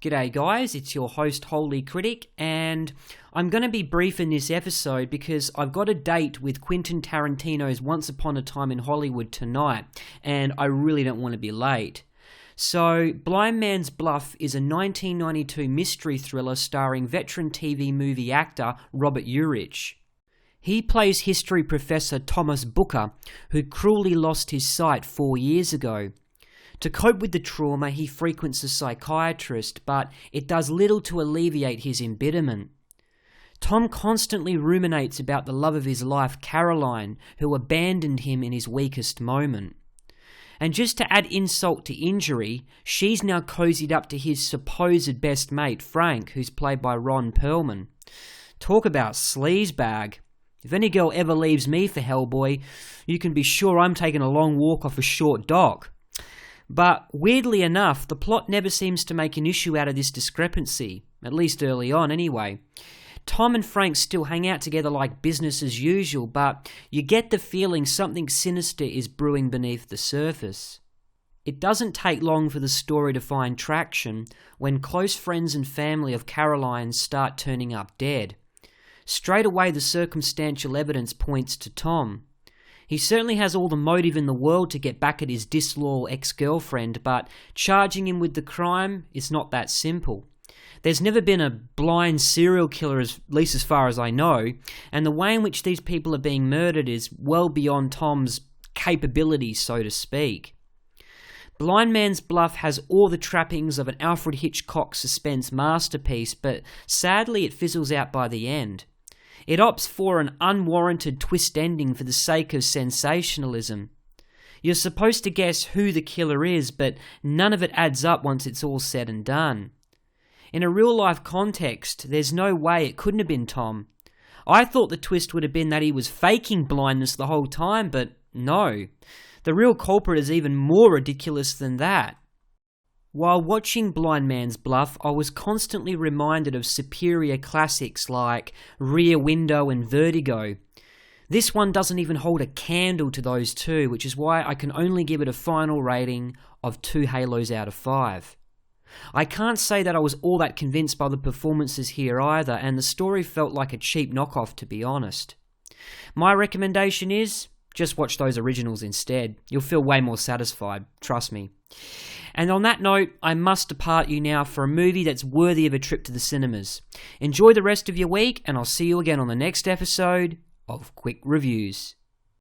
G'day guys, it's your host Holy Critic, and I'm going to be brief in this episode because I've got a date with Quentin Tarantino's Once Upon a Time in Hollywood tonight, and I really don't want to be late. So, Blind Man's Bluff is a 1992 mystery thriller starring veteran TV movie actor Robert Urich. He plays history professor Thomas Booker, who cruelly lost his sight 4 years ago. To cope with the trauma, he frequents a psychiatrist, but it does little to alleviate his embitterment. Tom constantly ruminates about the love of his life, Caroline, who abandoned him in his weakest moment. And just to add insult to injury, she's now cozied up to his supposed best mate, Frank, who's played by Perlman. Talk about sleazebag. If any girl ever leaves me for Hellboy, you can be sure I'm taking a long walk off a short dock. But weirdly enough, the plot never seems to make an issue out of this discrepancy, at least early on anyway. Tom and Frank still hang out together like business as usual, but you get the feeling something sinister is brewing beneath the surface. It doesn't take long for the story to find traction when close friends and family of Caroline start turning up dead. Straight away the circumstantial evidence points to Tom. He certainly has all the motive in the world to get back at his disloyal ex-girlfriend, but charging him with the crime is not that simple. There's never been a blind serial killer, at least as far as I know, and the way in which these people are being murdered is well beyond Tom's capabilities, so to speak. Blind Man's Bluff has all the trappings of an Alfred Hitchcock suspense masterpiece, but sadly it fizzles out by the end. It opts for an unwarranted twist ending for the sake of sensationalism. You're supposed to guess who the killer is, but none of it adds up once it's all said and done. In a real-life context, there's no way it couldn't have been Tom. I thought the twist would have been that he was faking blindness the whole time, but no. The real culprit is even more ridiculous than that. While watching Blind Man's Bluff, I was constantly reminded of superior classics like Rear Window and Vertigo. This one doesn't even hold a candle to those two, which is why I can only give it a final rating of 2 Halos out of 5. I can't say that I was all that convinced by the performances here either, and the story felt like a cheap knockoff, to be honest. My recommendation is, just watch those originals instead. You'll feel way more satisfied, trust me. And on that note, I must depart you now for a movie that's worthy of a trip to the cinemas. Enjoy the rest of your week, and I'll see you again on the next episode of Quick Reviews.